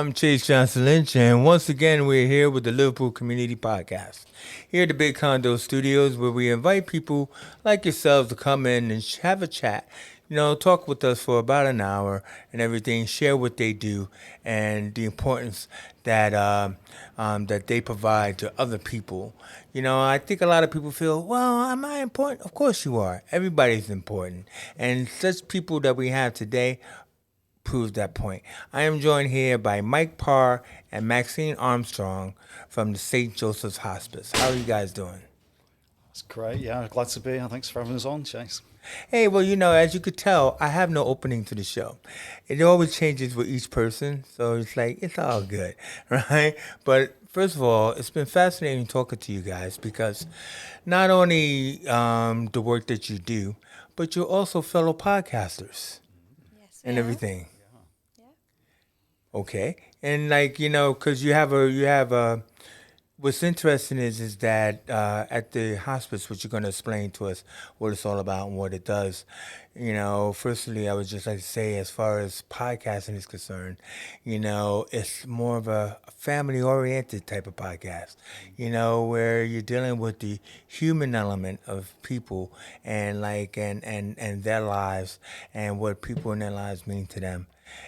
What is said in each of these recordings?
I'm Chase Johnson Lynch, and once again, we're here with the Liverpool Community Podcast. Here at the Big Condo Studios, where we invite people like yourselves to come in and have a chat. Talk with us for about an hour and everything. Share what they do and the importance that they provide to other people. I think a lot of people feel, well, am I important? Of course you are. Everybody's important, and such people that we have today proves that point. I am joined here by Mike Parr and Maxine Armstrong from the St. Joseph's Hospice. How are you guys doing? That's great. Yeah, glad to be here. Thanks for having us on, Chase. Hey, well, as you could tell, I have no opening to the show. It always changes with each person, so it's like, it's all good, right? But first of all, it's been fascinating talking to you guys because not only the work that you do, but you're also fellow podcasters Yes, and we are. everything. Yeah. Okay, and because you have a. What's interesting is that at the hospice, what you're going to explain to us what it's all about and what it does. Firstly, I would just like to say, as far as podcasting is concerned, it's more of a family-oriented type of podcast. Where you're dealing with the human element of people and and their lives and what people in their lives mean to them.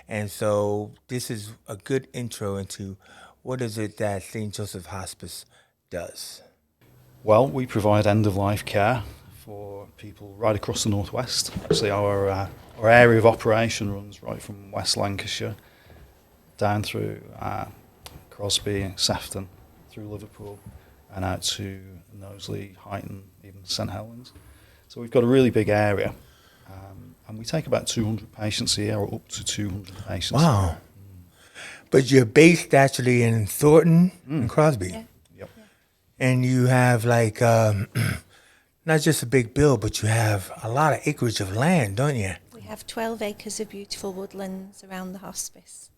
And so this is a good intro into what is it that St. Joseph Hospice does. Well, we provide end-of-life care for people right across the northwest. Actually, our area of operation runs right from West Lancashire down through Crosby, Sefton, through Liverpool, and out to Knowsley, Huyton, even St Helens. So we've got a really big area, and we take about 200 patients a year, or up to 200 patients. Wow. But you're based actually in Thornton and Crosby. Yeah. Yep. And you have not just a big bill, but you have a lot of acreage of land, don't you? We have 12 acres of beautiful woodlands around the hospice.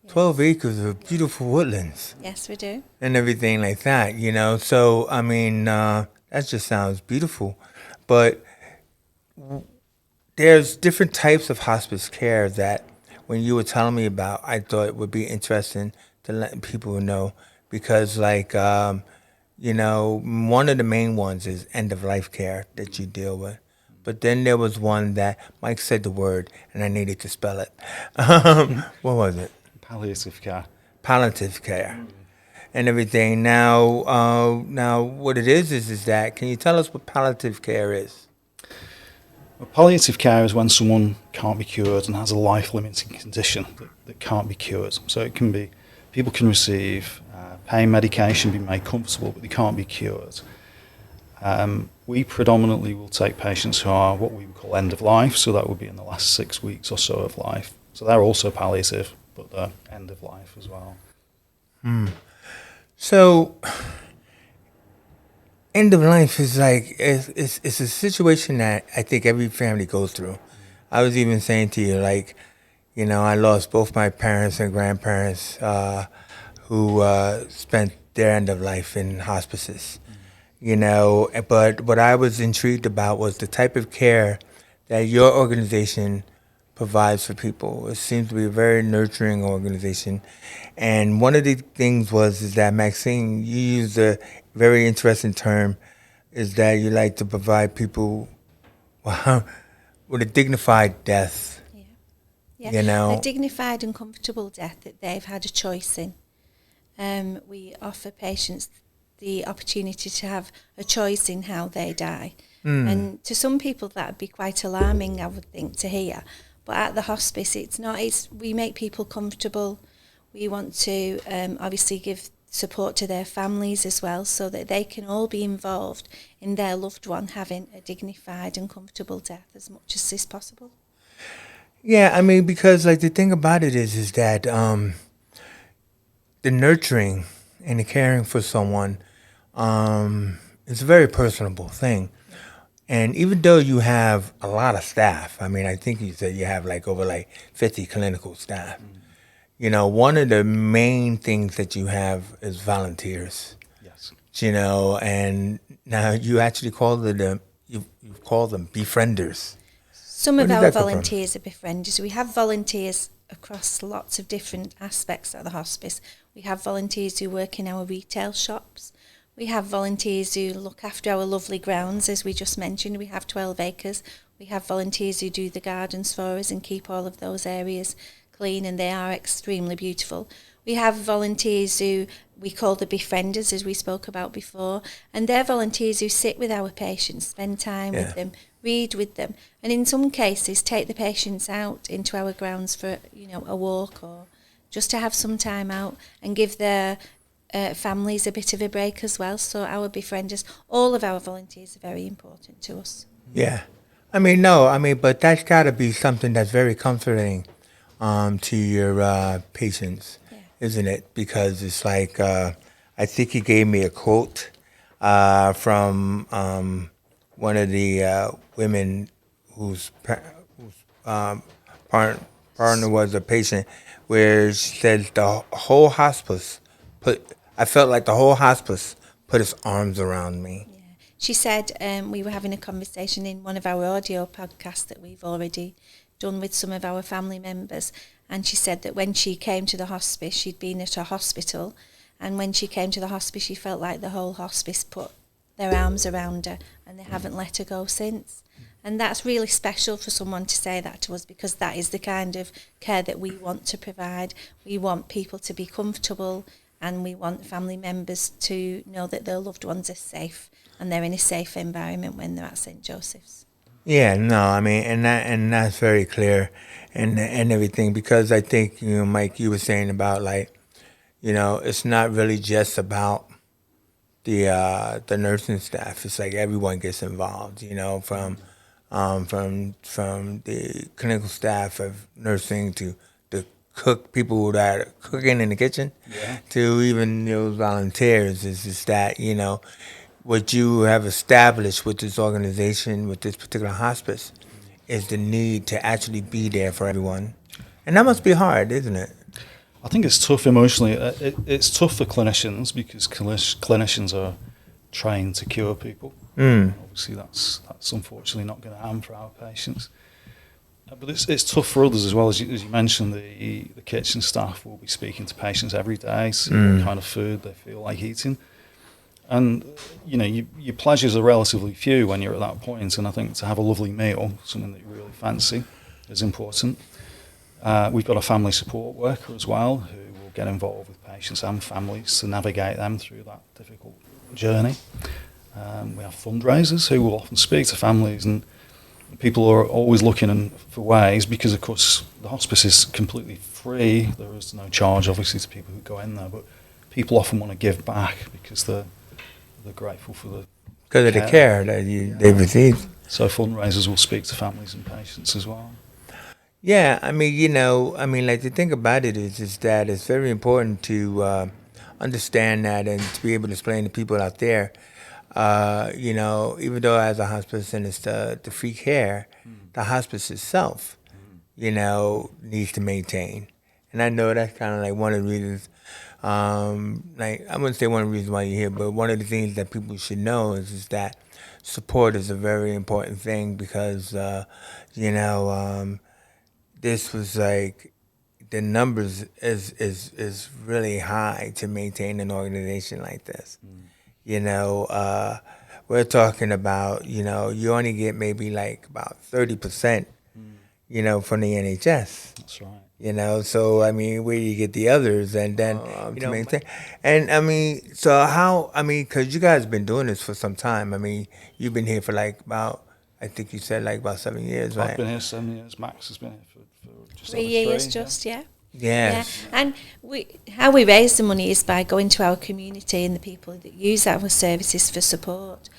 Yes. 12 acres of beautiful woodlands Yes, we do. and everything like that, So, that just sounds beautiful. But there's different types of hospice care that when you were telling me about, I thought it would be interesting to let people know because, one of the main ones is end-of-life care that you deal with. But then there was one that Mike said the word, and I needed to spell it. What was it? Palliative care. Palliative care and everything. Now, what it is that, can you tell us what palliative care is? Well, palliative care is when someone can't be cured and has a life-limiting condition that can't be cured. So it can be, people can receive pain medication, be made comfortable, but they can't be cured. We predominantly will take patients who are what we would call end of life, so that would be in the last 6 weeks or so of life. So they're also palliative, but they're end of life as well. So, end of life is it's a situation that I think every family goes through. I was even saying to you, I lost both my parents and grandparents who spent their end of life in hospices. But what I was intrigued about was the type of care that your organization provides for people. It seems to be a very nurturing organization. And one of the things is that, Maxine, you used a very interesting term, is that you like to provide people with a dignified death. Yeah. A dignified and comfortable death that they've had a choice in. We offer patients the opportunity to have a choice in how they die. And to some people that would be quite alarming, I would think, to hear. But at the hospice, it's not. We make people comfortable. We want to obviously give support to their families as well, so that they can all be involved in their loved one having a dignified and comfortable death as much as is possible. Yeah, because the thing about it is that the nurturing and the caring for someone is a very personable thing. And even though you have a lot of staff, I think you said you have over 50 clinical staff. One of the main things that you have is volunteers. Yes. And now you actually call them, you call them befrienders. Some Where of did our that come from? volunteers are befrienders. We have volunteers across lots of different aspects of the hospice. We have volunteers who work in our retail shops. We have volunteers who look after our lovely grounds, as we just mentioned. We have 12 acres. We have volunteers who do the gardens for us and keep all of those areas clean, and they are extremely beautiful. We have volunteers who we call the befrienders, as we spoke about before, and they're volunteers who sit with our patients, spend time with them, read with them, and in some cases take the patients out into our grounds for, a walk, or just to have some time out and give their families a bit of a break as well. So our befrienders, all of our volunteers are very important to us. Yeah. But that's got to be something that's very comforting to your patients, isn't it? Because it's like, I think he gave me a quote from one of the women whose partner was a patient, where she says the whole hospice I felt like the whole hospice put its arms around me. Yeah. She said, we were having a conversation in one of our audio podcasts that we've already done with some of our family members, and she said that when she came to the hospice, she'd been at a hospital, and when she came to the hospice, she felt like the whole hospice put their arms around her, and they haven't let her go since. And that's really special for someone to say that to us, because that is the kind of care that we want to provide. We want people to be comfortable, and we want family members to know that their loved ones are safe and they're in a safe environment when they're at St. Joseph's. Yeah, no, and that's very clear, and everything, because I think, Mike, you were saying about, like, it's not really just about the nursing staff. It's like everyone gets involved, from the clinical staff of nursing to the people that are cooking in the kitchen, to even those volunteers. Is just that, what you have established with this organization, with this particular hospice, is the need to actually be there for everyone. And that must be hard, isn't it? I think it's tough emotionally. It's tough for clinicians, because clinicians are trained to cure people. Obviously, that's unfortunately not going to happen for our patients. But it's tough for others as well. As you mentioned, the kitchen staff will be speaking to patients every day, see what kind of food they feel like eating. And, your pleasures are relatively few when you're at that point. And I think to have a lovely meal, something that you really fancy, is important. We've got a family support worker as well, who will get involved with patients and families to navigate them through that difficult journey. We have fundraisers who will often speak to families, and people are always looking for ways, because of course the hospice is completely free. There is no charge, obviously, to people who go in there, but people often want to give back because they're grateful for the care that they've received. So fundraisers will speak to families and patients as well. Yeah, like, the thing about it is that it's very important to understand that, and to be able to explain to people out there, even though as a hospice and it's the free care, the hospice itself, needs to maintain. And I know that's kind of like one of the reasons, like, I wouldn't say one of the reasons why you're here, but one of the things that people should know is that support is a very important thing, because, this was like, the numbers is really high to maintain an organization like this. We're talking about, you only get maybe like about 30%, from the NHS. That's right. So, where do you get the others? And then, to maintain. And, so how, because you guys have been doing this for some time. You've been here for like about, I think you said like about 7 years, right? I've been here 7 years. Max has been here for just 3 years, yeah. Yes. Yeah. And how we raise the money is by going to our community and the people that use our services for support.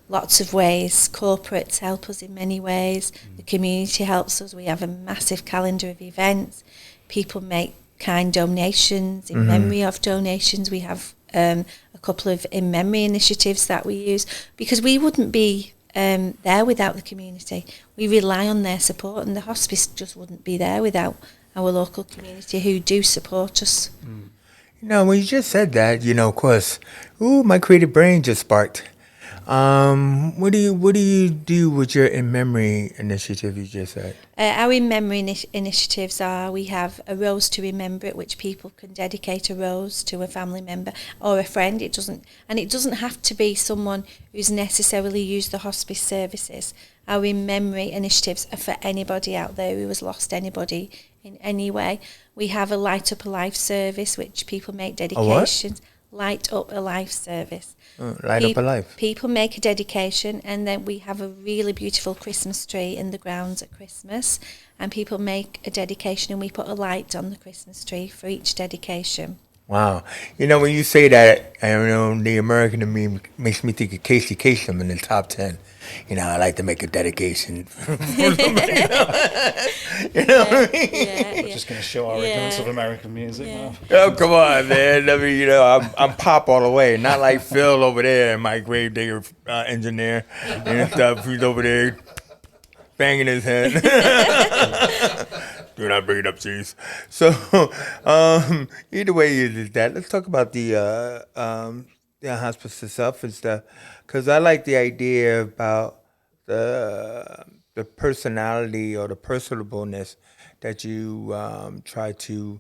Lots of ways. Corporates help us in many ways. The community helps us. We have a massive calendar of events. People make kind donations in memory of donations. We have a couple of in-memory initiatives that we use, because we wouldn't be there without the community. We rely on their support, and the hospice just wouldn't be there without our local community who do support us. When you just said that, of course, my creative brain just sparked. What do you do with your In Memory initiative you just said? Our In Memory initiatives are, we have a rose to remember it, which people can dedicate a rose to a family member or a friend. It doesn't have to be someone who's necessarily used the hospice services. Our In Memory initiatives are for anybody out there who has lost anybody in any way. We have a Light Up a Life service, which people make dedications. Light Up a Life service. Light Up a Life. People make a dedication, and then we have a really beautiful Christmas tree in the grounds at Christmas, and people make a dedication, and we put a light on the Christmas tree for each dedication. Wow. You know, when you say that, I don't know, the American in me makes me think of Casey Kasem in the top 10. You know, I like to make a dedication for somebody. You know what I mean? We're just going to show our ignorance of American music now. Oh, come on, man. I mean, you know, I'm pop all the way. Not like Phil over there, my gravedigger engineer and stuff. He's over there banging his head. Do not bring it up, please. So, either way is that. Let's talk about the hospice itself and stuff, because I like the idea about the personality or the personableness that you try to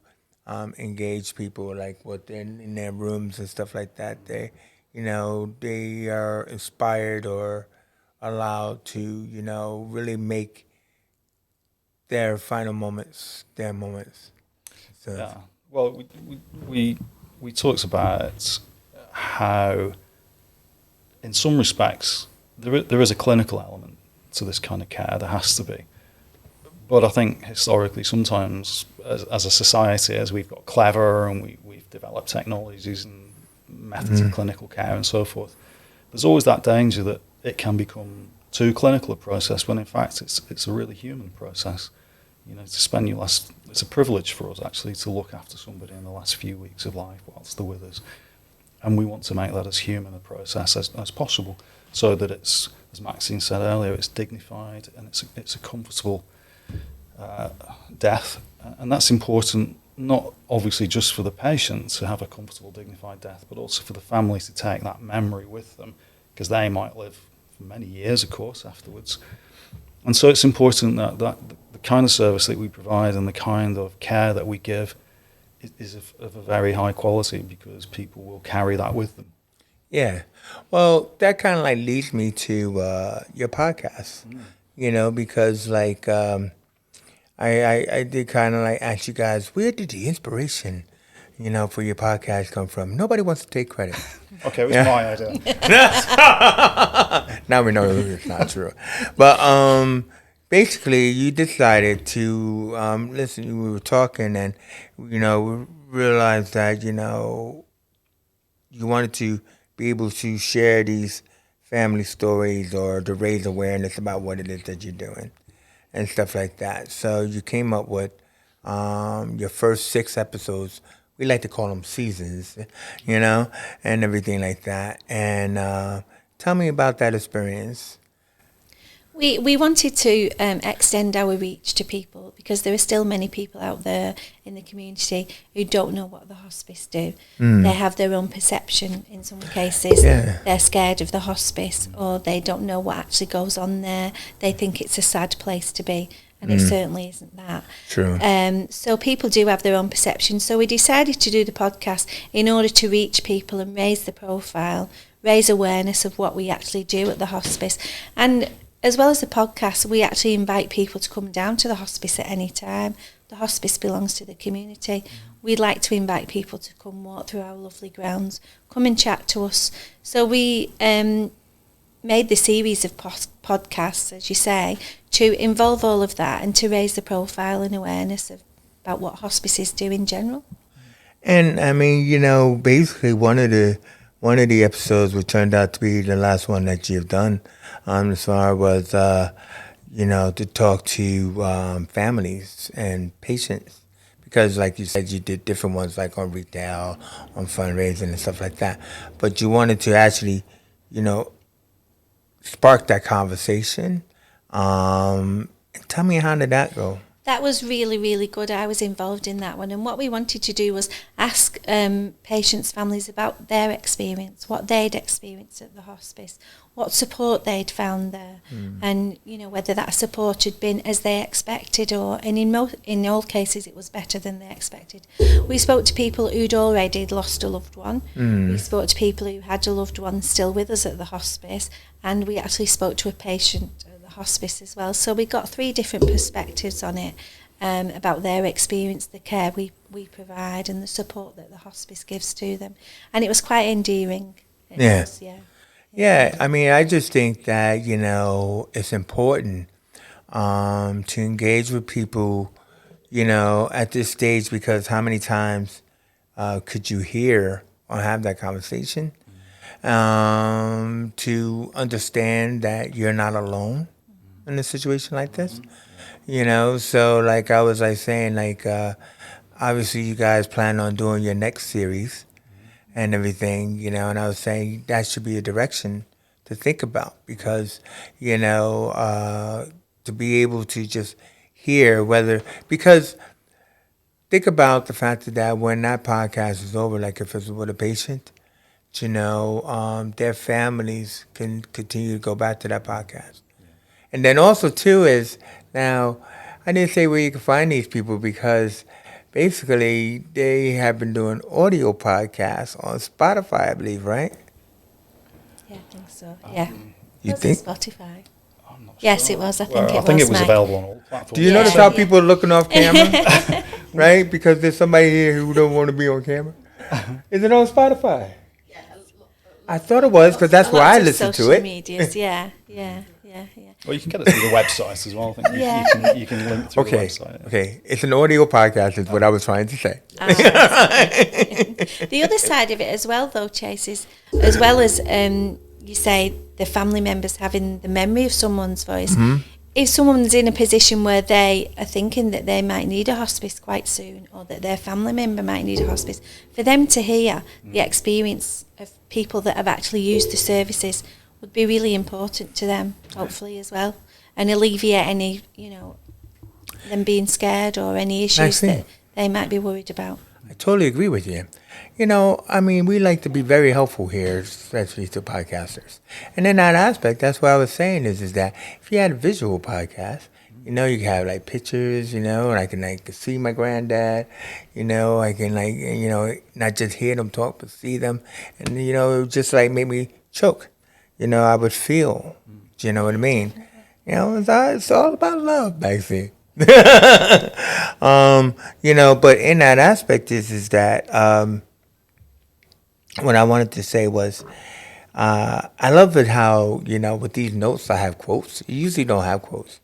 engage people, like within in their rooms and stuff like that. They are inspired or allowed to, really make their final moments their moments. So. Yeah. Well, we talked about how, in some respects, there is a clinical element to this kind of care. There has to be. But I think historically, sometimes as a society, as we've got clever and we've developed technologies and methods of clinical care and so forth, there's always that danger that it can become too clinical a process, when in fact it's a really human process. To spend it's a privilege for us actually to look after somebody in the last few weeks of life whilst they're with us. And we want to make that as human a process as possible, so that it's, as Maxine said earlier, it's dignified and it's a comfortable death. And that's important, not obviously just for the patient to have a comfortable, dignified death, but also for the family to take that memory with them, because they might live for many years, of course, afterwards. And so it's important that the kind of service that we provide and the kind of care that we give is of a very high quality, because people will carry that with them. Yeah. Well, that kind of like leads me to your podcast, because like I did kind of like ask you guys, where did the inspiration, for your podcast come from? Nobody wants to take credit. Okay, it was my idea. Now we know it's not true. But basically, you decided to listen. We were talking, and we realized that you wanted to be able to share these family stories or to raise awareness about what it is that you're doing and stuff like that. So you came up with your first 6 episodes. We like to call them seasons, and everything like that. And tell me about that experience. We wanted to extend our reach to people, because there are still many people out there in the community who don't know what the hospice do. They have their own perception in some cases. Yeah. They're scared of the hospice, or they don't know what actually goes on there. They think it's a sad place to be, and it certainly isn't that. True. So people do have their own perception. So we decided to do the podcast in order to reach people and raise the profile, raise awareness of what we actually do at the hospice. And as well as the podcast, we actually invite people to come down to the hospice at any time. The hospice belongs to the community. We'd like to invite people to come walk through our lovely grounds, come and chat to us. So we made the series of podcasts, as you say, to involve all of that and to raise the profile and awareness about what hospices do in general. And I mean, basically one of the episodes, which turned out to be the last one that you've done, as far was, to talk to families and patients, because like you said, you did different ones like on retail, on fundraising and stuff like that. But you wanted to actually, spark that conversation. Tell me, how did that go? That was really, really good. I was involved in that one. And what we wanted to do was ask patients' families about their experience, what they'd experienced at the hospice, what support they'd found there, and, you know, whether that support had been as they expected, and in all cases it was better than they expected. We spoke to people who'd already lost a loved one. We spoke to people who had a loved one still with us at the hospice, and we actually spoke to a patient hospice as well. So we got 3 different perspectives on it, about their experience, the care we provide, and the support that the hospice gives to them. And it was quite endearing. Yeah, I mean, I just think that, you know, it's important to engage with people, you know, at this stage, because how many times could you hear or have that conversation, to understand that you're not alone in a situation like this, you know? So like I was like saying, like obviously you guys plan on doing your next series and everything, you know, and I was saying that should be a direction to think about, because, you know, to be able to just hear because think about the fact that when that podcast is over, like if it's with a patient, you know, their families can continue to go back to that podcast. And then also, too, is now, I didn't say where you can find these people, because basically they have been doing audio podcasts on Spotify, I believe, right? Yeah, I think so. Yeah. You Was think? It Spotify? I'm not Yes, sure. it was. I Well, think it was Mike. available on all platforms. Do you notice how people are looking off camera? Right? Because there's somebody here who don't want to be on camera. Is it on Spotify? I thought it was, because that's where I listen to it. Medias. Yeah. Well, you can get it through the website as well. I think you can link through the website. Okay. It's an audio podcast is what I was trying to say. The other side of it as well, though, Chase, is as well as you say the family members having the memory of someone's voice. If someone's in a position where they are thinking that they might need a hospice quite soon, or that their family member might need a hospice, for them to hear the experience of people that have actually used the services would be really important to them, hopefully, as well, and alleviate any, you know, them being scared or any issues that they might be worried about. I totally agree with you. You know, I mean, we like to be very helpful here, especially to podcasters. And in that aspect, that's what I was saying is that if you had a visual podcast, you know, you can have like pictures, you know, and I can like see my granddad, you know, I can like, you know, not just hear them talk, but see them. And, you know, it would just like make me choke. You know, I would feel, do you know what I mean? You know, it's all about love, Maxine. You know, but in that aspect is that what I wanted to say was I love it how, you know, with these notes I have quotes. You usually don't have quotes,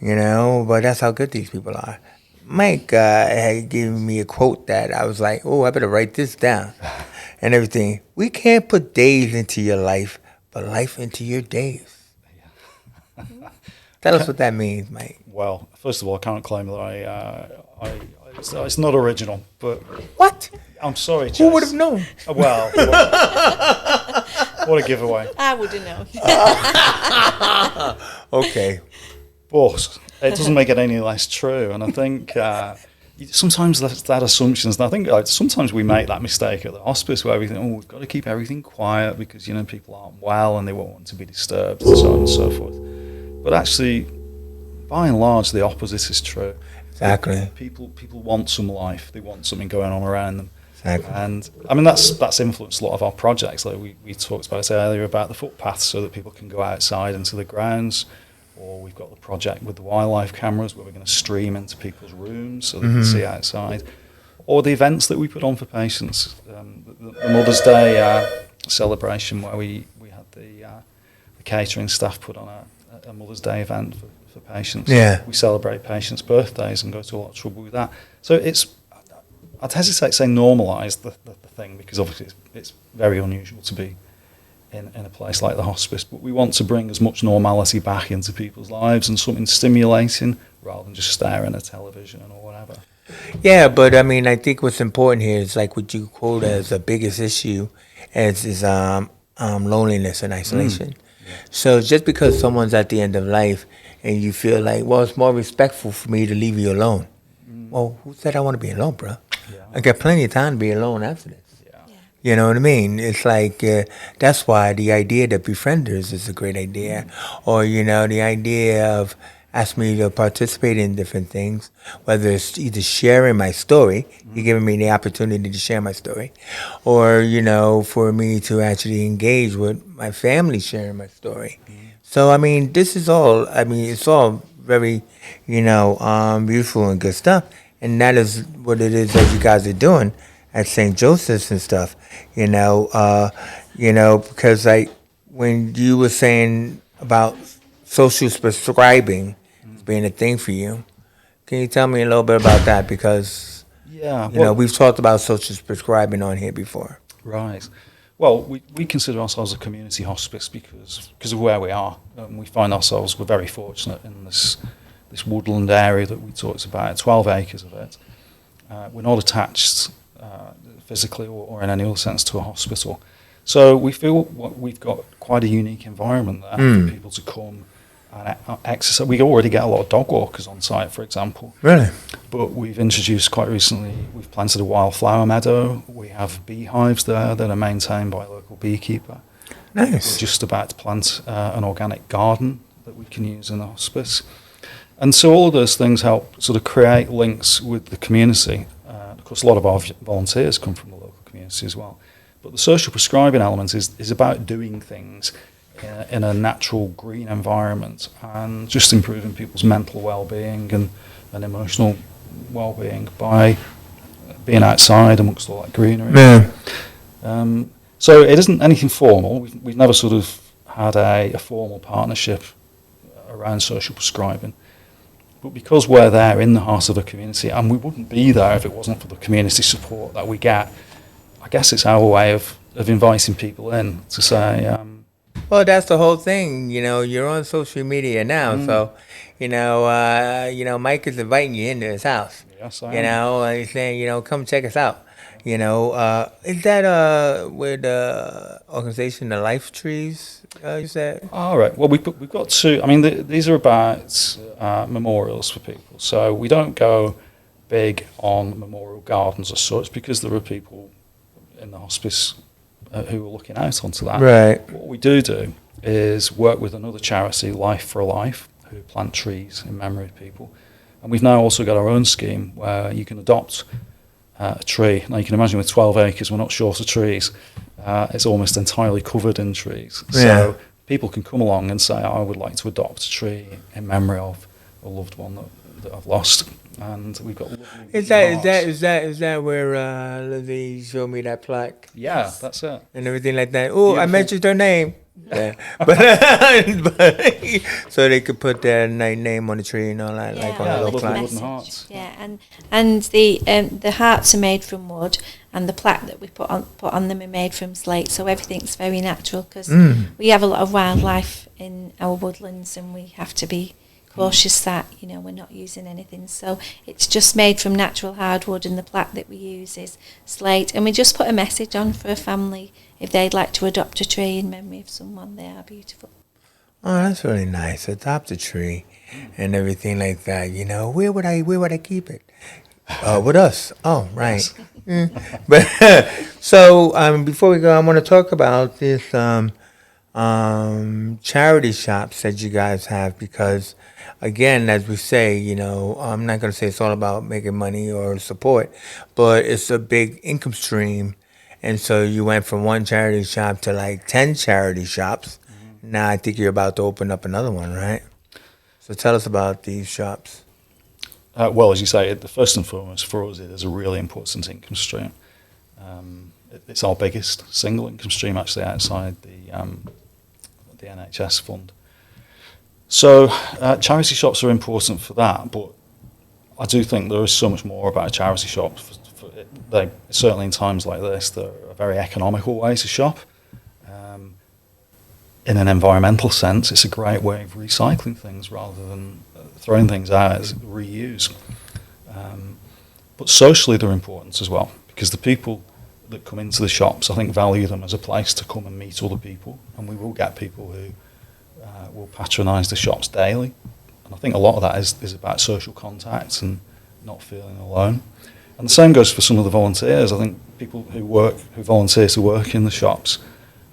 you know, but that's how good these people are. Mike had given me a quote that I was like, oh, I better write this down and everything. We can't put days into your life, but life into your days. Tell us what that means, Mike. Well, first of all, I can't claim that it's not original, but what? I'm sorry, Chase. Who would have known? Well, what a giveaway. I would have known. Okay. But it doesn't make it any less true, and I think sometimes that assumptions, and I think sometimes we make that mistake at the hospice where we think, oh, we've got to keep everything quiet because, you know, people aren't well and they won't want to be disturbed and so on and so forth. But actually, by and large, the opposite is true. Exactly. People want some life. They want something going on around them. Exactly. And I mean that's influenced a lot of our projects. Like we talked about it earlier about the footpaths, so that people can go outside into the grounds. Or we've got the project with the wildlife cameras where we're going to stream into people's rooms so they can see outside. Or the events that we put on for patients. The Mother's Day celebration where we had the catering staff put on a Mother's Day event for patients. Yeah. We celebrate patients' birthdays and go to a lot of trouble with that. So I'd hesitate to say normalise the thing, because obviously it's very unusual to be in a place like the hospice, but we want to bring as much normality back into people's lives and something stimulating rather than just staring at television or whatever. Yeah, but I mean, I think what's important here is like what you quote as the biggest issue is loneliness and isolation. Yeah. So just because someone's at the end of life, and you feel like, well, it's more respectful for me to leave you alone. Well, who said I want to be alone, bro? Yeah. I got plenty of time to be alone after this. Yeah. You know what I mean? It's like, that's why the idea that befrienders is a great idea. Or, the idea of asking me to participate in different things, whether it's either sharing my story, you're giving me the opportunity to share my story, or, for me to actually engage with my family sharing my story. So, I mean, it's all very, beautiful and good stuff. And that is what it is that you guys are doing at St. Joseph's and stuff, because when you were saying about social prescribing being a thing for you, can you tell me a little bit about that? Because, we've talked about social prescribing on here before. Right. Well, we consider ourselves a community hospice because of where we are. We find ourselves, we're very fortunate in this woodland area that we talked about, 12 acres of it. We're not attached physically or in any other sense to a hospital. So we feel we've got quite a unique environment there for people to come and exercise. We already get a lot of dog walkers on site, for example. Really? But we've introduced quite recently, we've planted a wildflower meadow. We have beehives there that are maintained by a local beekeeper. Nice. We're just about to plant an organic garden that we can use in the hospice. And so all of those things help sort of create links with the community. Of course, a lot of our volunteers come from the local community as well. But the social prescribing element is about doing things in a natural green environment and just improving people's mental well-being and emotional well-being by being outside amongst all that greenery. Yeah. So it isn't anything formal. We've never sort of had a formal partnership around social prescribing. But because we're there in the heart of the community, and we wouldn't be there if it wasn't for the community support that we get, I guess it's our way of inviting people in to say... well, that's the whole thing. You're on social media now, so, Mike is inviting you into his house. Yes, I am. He's saying, come check us out. Is that with the organization, the Life Trees, you said? All right. Well, we've got two. I mean, these are about memorials for people. So we don't go big on memorial gardens as such because there are people in the hospice who are looking out onto that. Right. What we do is work with another charity, Life for a Life, who plant trees in memory of people. And we've now also got our own scheme where you can adopt a tree. Now you can imagine with 12 acres, we're not short of trees. It's almost entirely covered in trees. Yeah. So people can come along and say, I would like to adopt a tree in memory of a loved one that I've lost. And we've got lovely Is that where Lizzie showed me that plaque? Yeah, that's it. And everything like that. Oh, I Beautiful. mentioned her name. Yeah. but so they could put their name on the tree and all that, like on a little lovely plaque. wooden hearts. Yeah, and the hearts are made from wood, and the plaque that we put on them are made from slate. So everything's very natural because we have a lot of wildlife in our woodlands, and we have to be cautious that we're not using anything. So it's just made from natural hardwood, and the plaque that we use is slate. And we just put a message on for a family if they'd like to adopt a tree in memory of someone. They are beautiful. Oh, that's really nice. Adopt a tree and everything like that. Where would I keep it? With us. Oh, right. But so before we go, I want to talk about this charity shops that you guys have because, again, as we say, I'm not going to say it's all about making money or support, but it's a big income stream. And so you went from one charity shop to like 10 charity shops. Now I think you're about to open up another one, right? So tell us about these shops. Well, as you say, the first and foremost for us, it is a really important income stream. It's our biggest single income stream, actually, outside the NHS fund. So charity shops are important for that, but I do think there is so much more about a charity shop. They certainly in times like this, they're a very economical way to shop. In an environmental sense, it's a great way of recycling things rather than throwing things out as reuse. But socially, they're important as well because the people that come into the shops, I think, value them as a place to come and meet other people, and we will get people who will patronise the shops daily And I think a lot of that is about social contact and not feeling alone. And the same goes for some of the volunteers. I think people who volunteer to work in the shops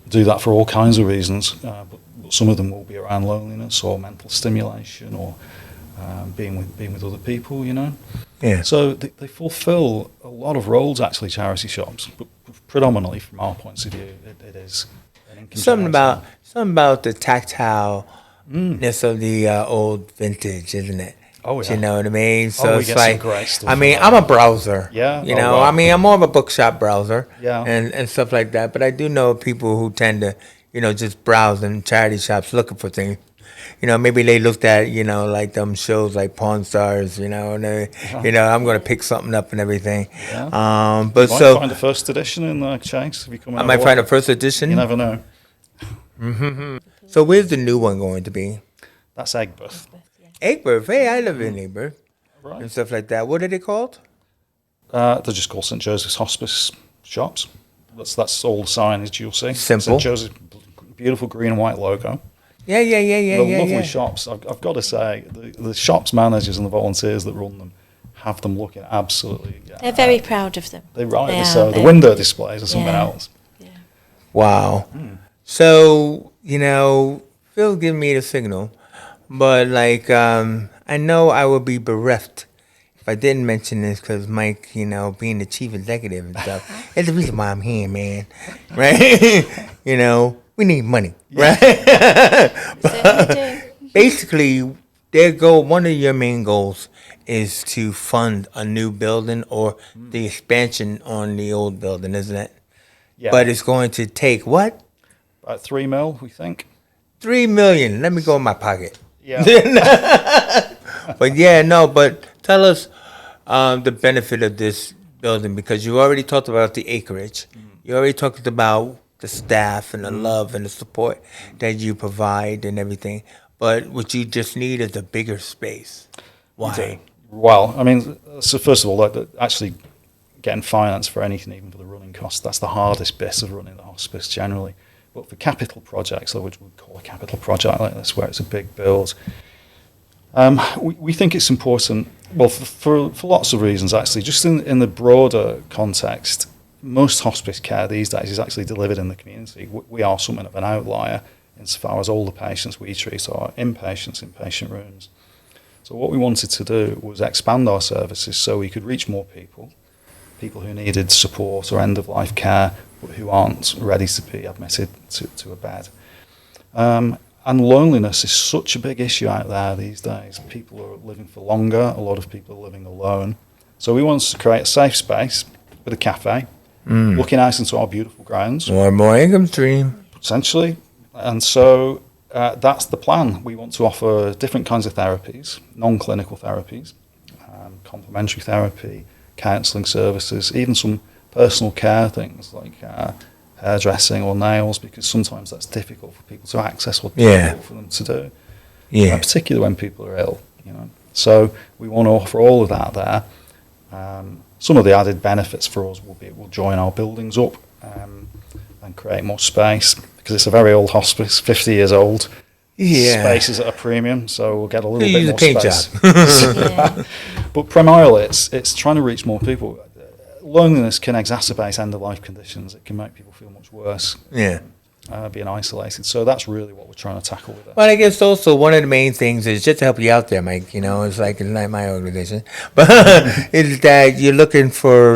do that for all kinds of reasons, but some of them will be around loneliness or mental stimulation or being with other people, you know. Yeah. So they fulfil a lot of roles, actually, charity shops, but predominantly from our points of view, it is an income Something generator. about the tactileness of the old vintage, isn't it? Oh, yeah. You know what I mean? So we it's get like, some great stuff I mean, from I'm that. a browser. Yeah? You Oh, know, wow. I mean, I'm more of a bookshop browser. Yeah. And stuff like that. But I do know people who tend to, you know, just browse in charity shops looking for things. You know, maybe they looked at, you know, like them shows like Pawn Stars, you know, and they, you know, I'm going to pick something up and everything. Yeah. But You might so find a first edition in the Chase if you come in. I might find a first edition. You never know. So where's the new one going to be? That's Egbert. Egbert. Hey, I live in Egbert and Right. stuff like that. What are they called? They're just called St. Joseph's Hospice shops. That's all the signage you'll see. Simple. St. Joseph's, beautiful green and white logo. Yeah. The lovely shops. I've got to say, the shops managers and the volunteers that run them have them looking absolutely. They're very proud of them. They rightly They are, so. The they're- window displays are something Yeah. else. Yeah. Wow. So, you know, Phil gave me the signal, but like, I know I would be bereft if I didn't mention this because Mike, you know, being the chief executive and stuff, it's the reason why I'm here, man. Right? You know, we need money, right? Certainly do. Basically, one of your main goals is to fund a new building or the expansion on the old building, isn't it? Yeah. But it's going to take what? About 3 mil, we think. 3 million. Let me go in my pocket. Yeah. But yeah, no, but tell us the benefit of this building because you already talked about the acreage. You already talked about the staff and the love and the support that you provide and everything. But what you just need is a bigger space. Why? Well, I mean, so first of all, actually getting finance for anything, even for the running costs, that's the hardest bit of running the hospice generally. But for capital projects, which we call a capital project like this, where it's a big build, we think it's important, well, for lots of reasons, actually. Just in the broader context, most hospice care these days is actually delivered in the community. We are something of an outlier insofar as all the patients we treat are inpatients in patient rooms. So what we wanted to do was expand our services so we could reach more people who needed support or end-of-life care, but who aren't ready to be admitted to a bed. And loneliness is such a big issue out there these days. People are living for longer. A lot of people are living alone. So we wanted to create a safe space with a cafe, looking out into our beautiful grounds. More income stream. Essentially. And so that's the plan. We want to offer different kinds of therapies, non-clinical therapies, complementary therapy, counselling services, even some personal care things like hairdressing or nails, because sometimes that's difficult for people to access or difficult for them to do. Yeah. Particularly when people are ill, you know. So we want to offer all of that there. Some of the added benefits for us will be we'll join our buildings up and create more space, because it's a very old hospice, 50 years old. Yeah. Space is at a premium, so we'll get a little You bit use more a paint space. Yeah. But primarily, it's trying to reach more people. Loneliness can exacerbate end-of-life conditions. It can make people feel much worse, Yeah. being isolated. So that's really what we're trying to tackle with it. Well, I guess also one of the main things is just to help you out there, Mike. You know, it's like my organization, but is that you're looking for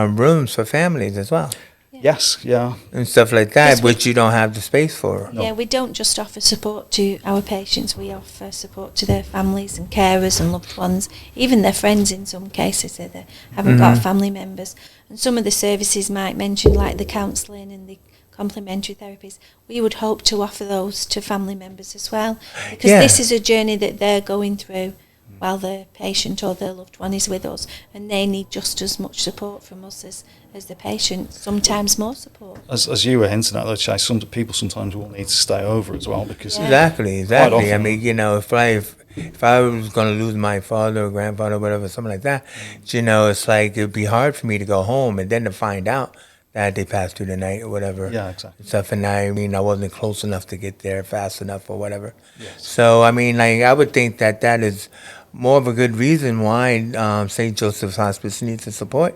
rooms for families as well Yes, yeah. and stuff like that, Yes, we- which you don't have the space for. No. Yeah, we don't just offer support to our patients, we offer support to their families and carers and loved ones, even their friends in some cases if they haven't got family members. And some of the services Mike mentioned, like the counselling and the complementary therapies, we would hope to offer those to family members as well, because Yeah. this is a journey that they're going through while their patient or their loved one is with us, and they need just as much support from us as the patient, sometimes more support. As you were hinting at, though, Chase, some people sometimes will need to stay over as well, because Yeah. Exactly. Quite I often. mean, you know, if I was going to lose my father or grandfather or whatever, something like that, you know, it's like it'd be hard for me to go home and then to find out that they passed through the night or whatever. Yeah, exactly. Stuff, and I mean, I wasn't close enough to get there fast enough or whatever. Yes. So, I mean, like, I would think that that is more of a good reason why St. Joseph's Hospice needs the support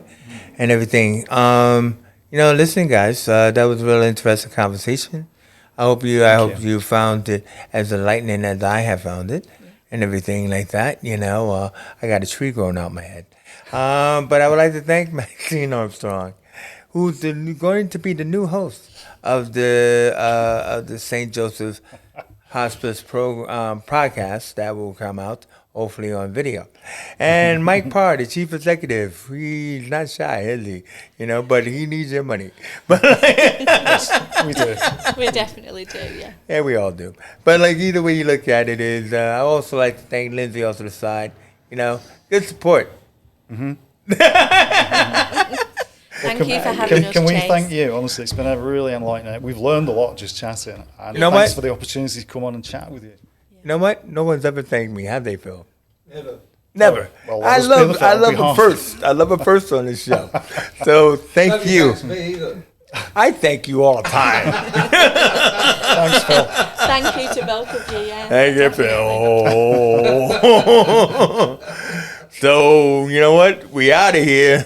and everything. Listen, guys, that was a real interesting conversation. I hope you found it as enlightening as I have found it, and everything like that. I got a tree growing out my head. But I would like to thank Maxine Armstrong, who's going to be the new host of the St. Joseph's Hospice podcast that will come out hopefully on video. And Mike Parr, the chief executive, he's not shy, is he? But he needs your money. But Yes, we do. We definitely do, yeah. yeah, we all do. But like either way you look at it is, I also like to thank Lindsay off to the side. Good support. Thank you for having us, Can we Chase. thank you? Honestly, it's been a really enlightening. We've learned a lot just chatting. And You know thanks what? for the opportunity to come on and chat with you. You know what? No one's ever thanked me, have they, Phil? Never. Never. Well, I let us be the love behalf. it first. I love it first on this show. So thank Nobody you. thanks me either. I thank you all the time. Thanks, Phil. Thank you to both of you, yeah. Thank you, Phil. So, you know what? We out of here.